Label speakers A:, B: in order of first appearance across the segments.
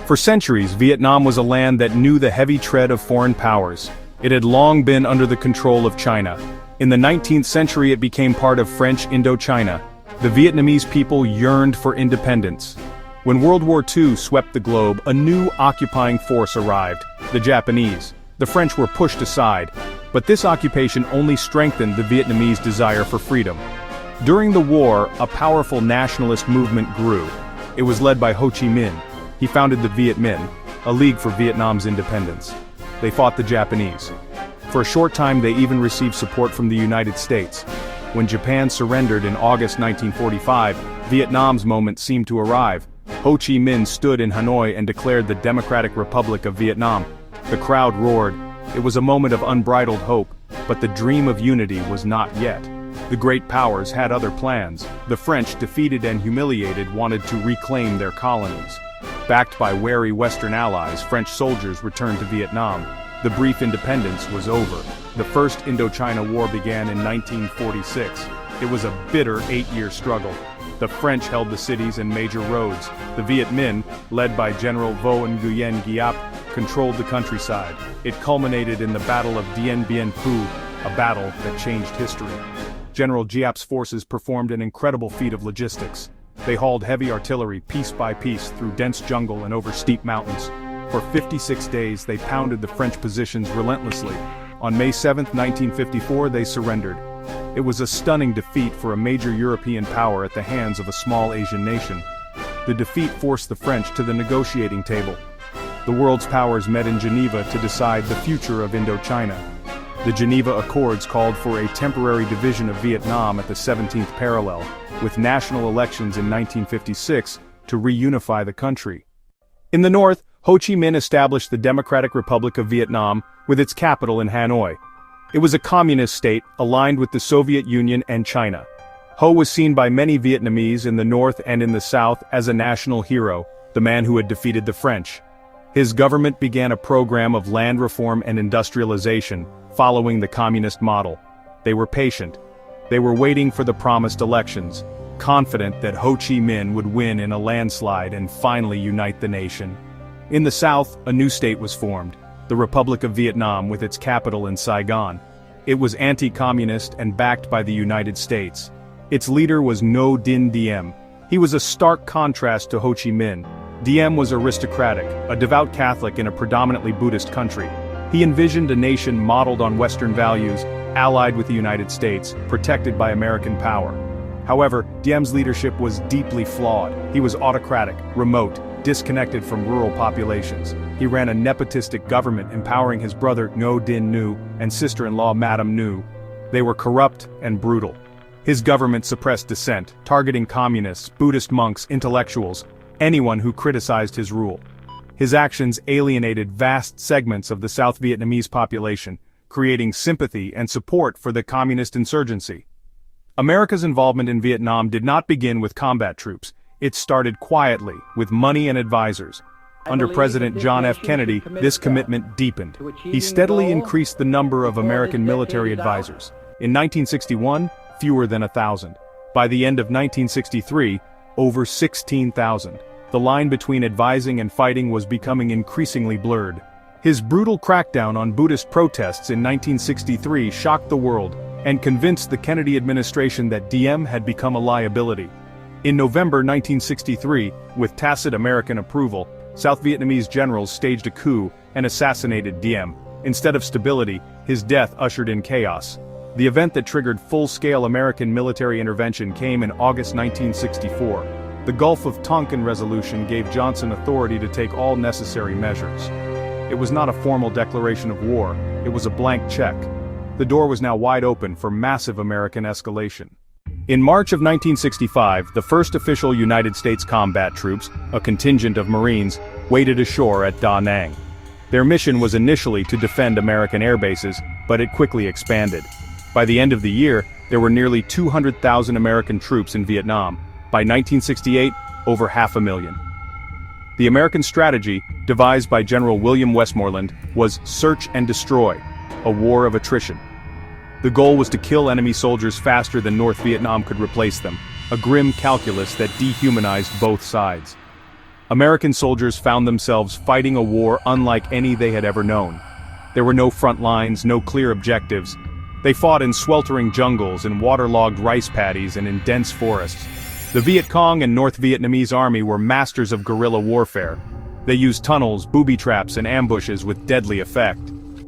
A: For centuries, Vietnam was a land that knew the heavy tread of foreign powers. It had long been under the control of China. In the 19th century it became part of French Indochina. The Vietnamese people yearned for independence. When World War II swept the globe, a new occupying force arrived, the Japanese. The French were pushed aside, but this occupation only strengthened the Vietnamese desire for freedom. During the war, a powerful nationalist movement grew. It was led by Ho Chi Minh. He founded the Viet Minh, a league for Vietnam's independence. They fought the Japanese. For a short time they even received support from the United States. When Japan surrendered in August 1945, Vietnam's moment seemed to arrive. Ho Chi Minh stood in Hanoi and declared the Democratic Republic of Vietnam. The crowd roared. It was a moment of unbridled hope, but the dream of unity was not yet. The great powers had other plans. The French, defeated and humiliated, wanted to reclaim their colonies. Backed by wary Western allies, French soldiers returned to Vietnam. The brief independence was over. The First Indochina War began in 1946. It was a bitter 8-year struggle. The French held the cities and major roads. The Viet Minh, led by General Vo Nguyen Giap, controlled the countryside. It culminated in the Battle of Dien Bien Phu, a battle that changed history. General Giap's forces performed an incredible feat of logistics. They hauled heavy artillery piece by piece through dense jungle and over steep mountains. For 56 days they pounded the French positions relentlessly. On May 7, 1954 they surrendered. It was a stunning defeat for a major European power at the hands of a small Asian nation. The defeat forced the French to the negotiating table. The world's powers met in Geneva to decide the future of Indochina. The Geneva Accords called for a temporary division of Vietnam at the 17th parallel, with national elections in 1956 to reunify the country. In the north, Ho Chi Minh established the Democratic Republic of Vietnam, with its capital in Hanoi. It was a communist state, aligned with the Soviet Union and China. Ho was seen by many Vietnamese in the north and in the south as a national hero, the man who had defeated the French. His government began a program of land reform and industrialization, following the communist model. They were patient. They were waiting for the promised elections, confident that Ho Chi Minh would win in a landslide and finally unite the nation. In the south, a new state was formed, the Republic of Vietnam, with its capital in Saigon. It was anti-communist and backed by the United States. Its leader was Ngo Dinh Diem. He was a stark contrast to Ho Chi Minh. Diem was aristocratic, a devout Catholic in a predominantly Buddhist country. He envisioned a nation modeled on Western values, allied with the United States, protected by American power. However, Diem's leadership was deeply flawed. He was autocratic, remote, disconnected from rural populations. He ran a nepotistic government empowering his brother Ngo Dinh Nhu and sister-in-law Madame Nhu. They were corrupt and brutal. His government suppressed dissent, targeting communists, Buddhist monks, intellectuals, anyone who criticized his rule. His actions alienated vast segments of the South Vietnamese population, creating sympathy and support for the communist insurgency. America's involvement in Vietnam did not begin with combat troops. It started quietly, with money and advisors. Under President John F. Kennedy, this commitment deepened. He steadily increased the number of American military advisors. In 1961, fewer than 1,000. By the end of 1963, over 16,000. The line between advising and fighting was becoming increasingly blurred. His brutal crackdown on Buddhist protests in 1963 shocked the world and convinced the Kennedy administration that Diem had become a liability. In November 1963, with tacit American approval, South Vietnamese generals staged a coup and assassinated Diem. Instead of stability, his death ushered in chaos. The event that triggered full-scale American military intervention came in August 1964. The Gulf of Tonkin Resolution gave Johnson authority to take all necessary measures. It was not a formal declaration of war, it was a blank check. The door was now wide open for massive American escalation. In March of 1965, the first official United States combat troops, a contingent of Marines, waded ashore at Da Nang. Their mission was initially to defend American air bases, but it quickly expanded. By the end of the year, there were nearly 200,000 American troops in Vietnam. By 1968, over 500,000. The American strategy, devised by General William Westmoreland, was search and destroy, a war of attrition. The goal was to kill enemy soldiers faster than North Vietnam could replace them, a grim calculus that dehumanized both sides. American soldiers found themselves fighting a war unlike any they had ever known. There were no front lines, no clear objectives. They fought in sweltering jungles, in waterlogged rice paddies, and in dense forests. The Viet Cong and North Vietnamese army were masters of guerrilla warfare. They used tunnels, booby traps, and ambushes with deadly effect.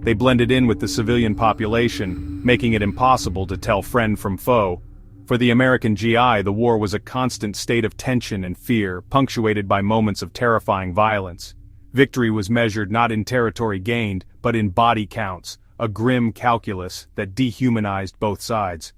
A: They blended in with the civilian population, making it impossible to tell friend from foe. For the American GI, the war was a constant state of tension and fear, punctuated by moments of terrifying violence. Victory was measured not in territory gained, but in body counts, a grim calculus that dehumanized both sides.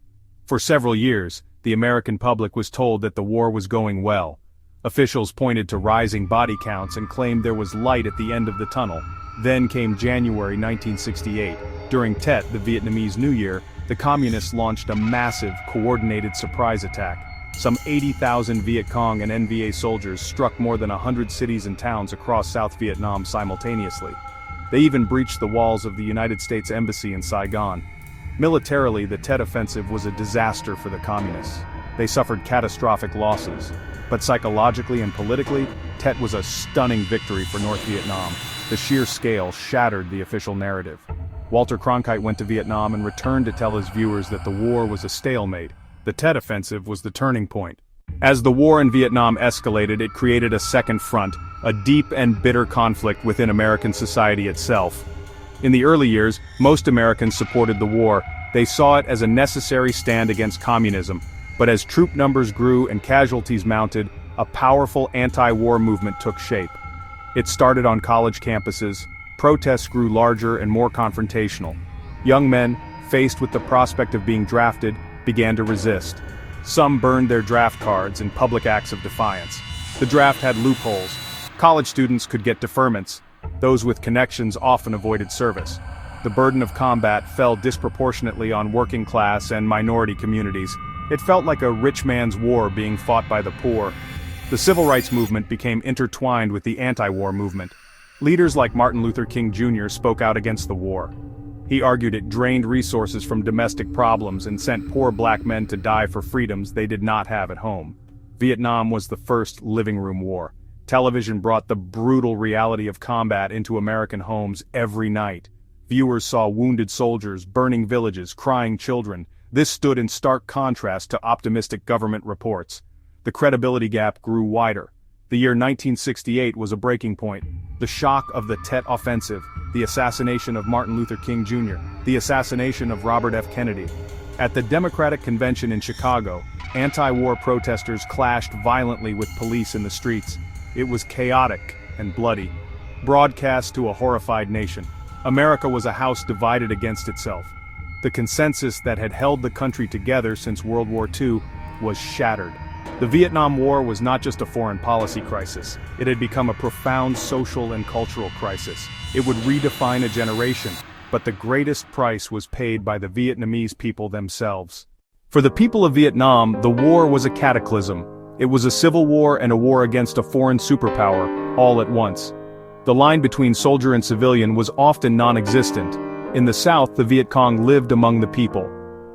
A: For several years, the American public was told that the war was going well. Officials pointed to rising body counts and claimed there was light at the end of the tunnel. Then came January 1968. During Tet, the Vietnamese New Year, the Communists launched a massive, coordinated surprise attack. Some 80,000 Viet Cong and NVA soldiers struck more than 100 cities and towns across South Vietnam simultaneously. They even breached the walls of the United States Embassy in Saigon. Militarily, the Tet Offensive was a disaster for the Communists. They suffered catastrophic losses. But psychologically and politically, Tet was a stunning victory for North Vietnam. The sheer scale shattered the official narrative. Walter Cronkite went to Vietnam and returned to tell his viewers that the war was a stalemate. The Tet Offensive was the turning point. As the war in Vietnam escalated, it created a second front, a deep and bitter conflict within American society itself. In the early years, most Americans supported the war. They saw it as a necessary stand against communism. But as troop numbers grew and casualties mounted, a powerful anti-war movement took shape. It started on college campuses. Protests grew larger and more confrontational. Young men, faced with the prospect of being drafted, began to resist. Some burned their draft cards in public acts of defiance. The draft had loopholes. College students could get deferments. Those with connections often avoided service. The burden of combat fell disproportionately on working class and minority communities. It felt like a rich man's war being fought by the poor. The civil rights movement became intertwined with the anti-war movement. Leaders like Martin Luther King Jr. spoke out against the war. He argued it drained resources from domestic problems and sent poor black men to die for freedoms they did not have at home. Vietnam was the first living room war. Television brought the brutal reality of combat into American homes every night. Viewers saw wounded soldiers, burning villages, crying children. This stood in stark contrast to optimistic government reports. The credibility gap grew wider. The year 1968 was a breaking point. The shock of the Tet Offensive, the assassination of Martin Luther King Jr., the assassination of Robert F. Kennedy. At the Democratic Convention in Chicago, anti-war protesters clashed violently with police in the streets. It was chaotic and bloody. Broadcast to a horrified nation, America was a house divided against itself. The consensus that had held the country together since World War II was shattered. The Vietnam War was not just a foreign policy crisis. It had become a profound social and cultural crisis. It would redefine a generation, but the greatest price was paid by the Vietnamese people themselves. For the people of Vietnam, the war was a cataclysm. It was a civil war and a war against a foreign superpower, all at once. The line between soldier and civilian was often non-existent. In the South, the Viet Cong lived among the people.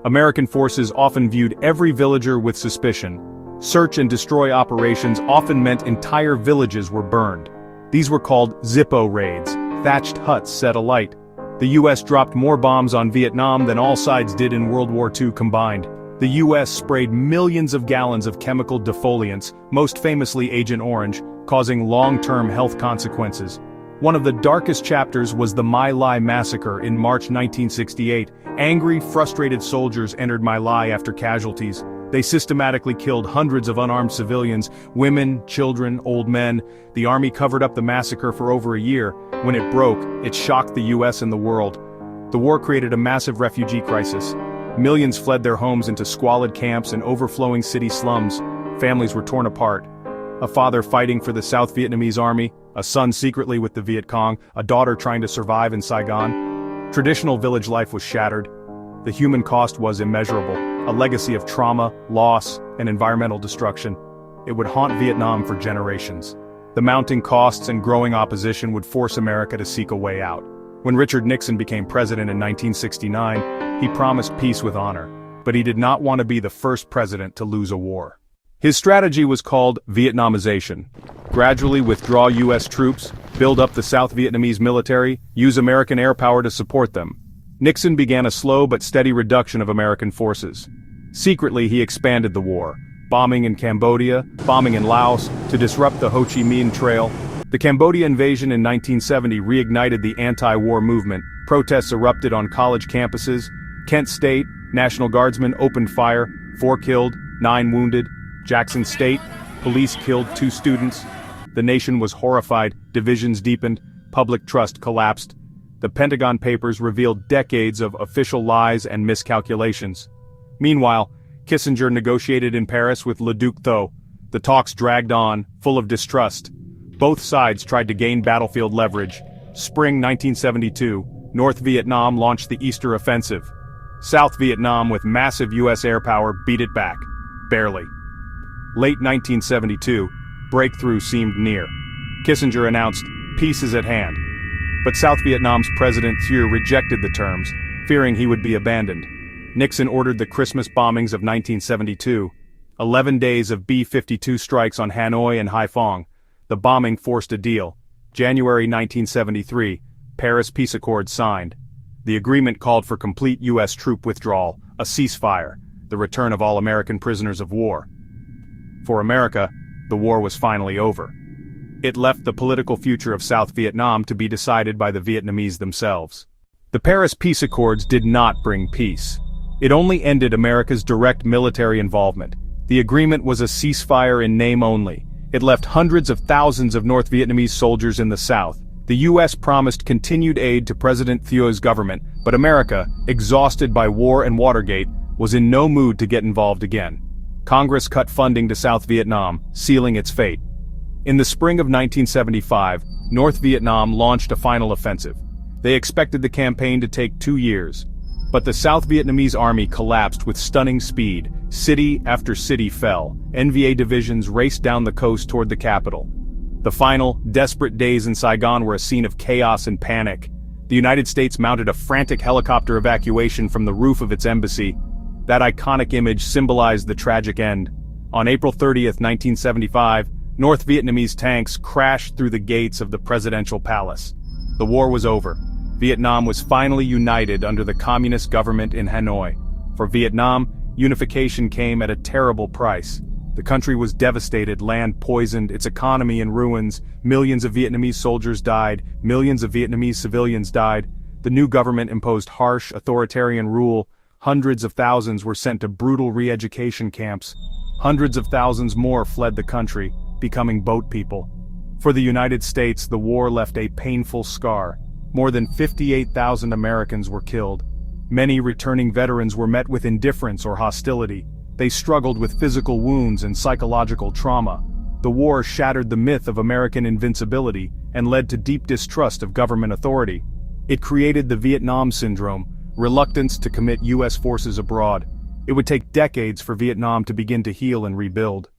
A: American forces often viewed every villager with suspicion. Search and destroy operations often meant entire villages were burned. These were called Zippo raids, thatched huts set alight. The U.S. dropped more bombs on Vietnam than all sides did in World War II combined. The U.S. sprayed millions of gallons of chemical defoliants, most famously Agent Orange, causing long-term health consequences. One of the darkest chapters was the My Lai massacre in March 1968. Angry, frustrated soldiers entered My Lai after casualties. They systematically killed hundreds of unarmed civilians, women, children, old men. The army covered up the massacre for over a year. When it broke, it shocked the U.S. and the world. The war created a massive refugee crisis. Millions fled their homes into squalid camps and overflowing city slums. Families were torn apart. A father fighting for the South Vietnamese army, a son secretly with the Viet Cong, a daughter trying to survive in Saigon. Traditional village life was shattered. The human cost was immeasurable, a legacy of trauma, loss, and environmental destruction. It would haunt Vietnam for generations. The mounting costs and growing opposition would force America to seek a way out. When Richard Nixon became president in 1969, he promised peace with honor, but he did not want to be the first president to lose a war. His strategy was called Vietnamization. Gradually withdraw U.S. troops, build up the South Vietnamese military, use American air power to support them. Nixon began a slow but steady reduction of American forces. Secretly, he expanded the war, bombing in Cambodia, bombing in Laos, to disrupt the Ho Chi Minh Trail. The Cambodia invasion in 1970 reignited the anti-war movement. Protests erupted on college campuses. Kent State, National Guardsmen opened fire, 4 killed, 9 wounded. Jackson State, police killed 2 students. The nation was horrified, divisions deepened, public trust collapsed. The Pentagon Papers revealed decades of official lies and miscalculations. Meanwhile, Kissinger negotiated in Paris with Le Duc Tho. The talks dragged on, full of distrust. Both sides tried to gain battlefield leverage. Spring 1972, North Vietnam launched the Easter Offensive. South Vietnam, with massive U.S. air power, beat it back. Barely. Late 1972, breakthrough seemed near. Kissinger announced, "Peace is at hand." But South Vietnam's President Thieu rejected the terms, fearing he would be abandoned. Nixon ordered the Christmas bombings of 1972. 11 days of B-52 strikes on Hanoi and Haiphong. The bombing forced a deal. January 1973, Paris Peace Accord signed. The agreement called for complete U.S. troop withdrawal, a ceasefire, the return of all American prisoners of war. For America, the war was finally over. It left the political future of South Vietnam to be decided by the Vietnamese themselves. The Paris Peace Accords did not bring peace. It only ended America's direct military involvement. The agreement was a ceasefire in name only. It left hundreds of thousands of North Vietnamese soldiers in the South. The U.S. promised continued aid to President Thieu's government, but America, exhausted by war and Watergate, was in no mood to get involved again. Congress cut funding to South Vietnam, sealing its fate. In the spring of 1975, North Vietnam launched a final offensive. They expected the campaign to take 2 years. But the South Vietnamese army collapsed with stunning speed. City after city fell. NVA divisions raced down the coast toward the capital. The final, desperate days in Saigon were a scene of chaos and panic. The United States mounted a frantic helicopter evacuation from the roof of its embassy. That iconic image symbolized the tragic end. On April 30, 1975, North Vietnamese tanks crashed through the gates of the presidential palace. The war was over. Vietnam was finally united under the communist government in Hanoi. For Vietnam, unification came at a terrible price. The country was devastated, land poisoned, its economy in ruins, millions of Vietnamese soldiers died, millions of Vietnamese civilians died. The new government imposed harsh, authoritarian rule. Hundreds of thousands were sent to brutal re-education camps. Hundreds of thousands more fled the country, becoming boat people. For the United States, the war left a painful scar. More than 58,000 Americans were killed. Many returning veterans were met with indifference or hostility. They struggled with physical wounds and psychological trauma. The war shattered the myth of American invincibility and led to deep distrust of government authority. It created the Vietnam Syndrome, reluctance to commit U.S. forces abroad. It would take decades for Vietnam to begin to heal and rebuild.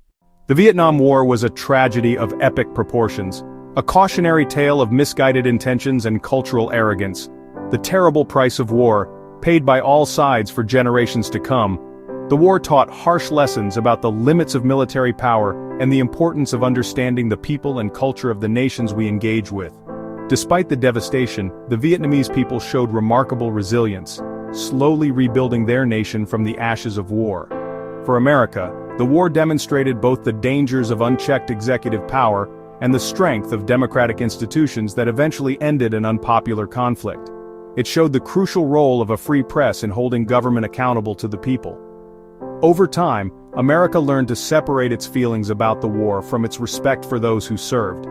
A: The Vietnam War was a tragedy of epic proportions, a cautionary tale of misguided intentions and cultural arrogance. The terrible price of war, paid by all sides for generations to come. The war taught harsh lessons about the limits of military power and the importance of understanding the people and culture of the nations we engage with. Despite the devastation, the Vietnamese people showed remarkable resilience, slowly rebuilding their nation from the ashes of war. For America, the war demonstrated both the dangers of unchecked executive power and the strength of democratic institutions that eventually ended an unpopular conflict. It showed the crucial role of a free press in holding government accountable to the people. Over time, America learned to separate its feelings about the war from its respect for those who served,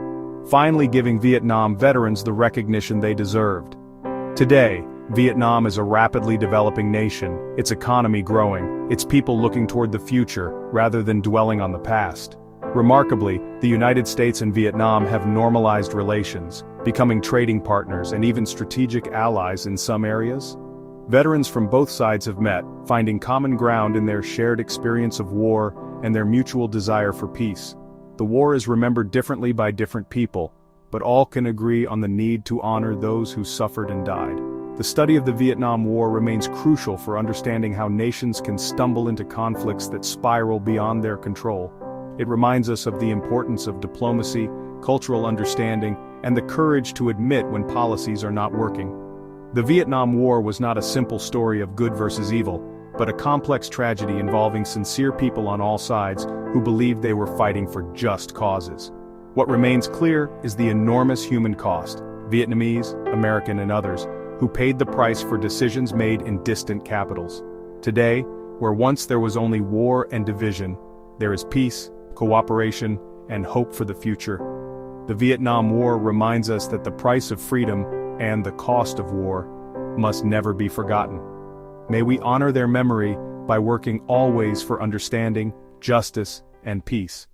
A: finally giving Vietnam veterans the recognition they deserved. Today, Vietnam is a rapidly developing nation, its economy growing, its people looking toward the future rather than dwelling on the past. Remarkably, the United States and Vietnam have normalized relations, becoming trading partners and even strategic allies in some areas. Veterans from both sides have met, finding common ground in their shared experience of war and their mutual desire for peace. The war is remembered differently by different people, but all can agree on the need to honor those who suffered and died. The study of the Vietnam War remains crucial for understanding how nations can stumble into conflicts that spiral beyond their control. It reminds us of the importance of diplomacy, cultural understanding, and the courage to admit when policies are not working. The Vietnam War was not a simple story of good versus evil, but a complex tragedy involving sincere people on all sides who believed they were fighting for just causes. What remains clear is the enormous human cost, Vietnamese, American, and others, who paid the price for decisions made in distant capitals. Today, where once there was only war and division, there is peace, cooperation, and hope for the future. The Vietnam War reminds us that the price of freedom and the cost of war must never be forgotten. May we honor their memory by working always for understanding, justice, and peace.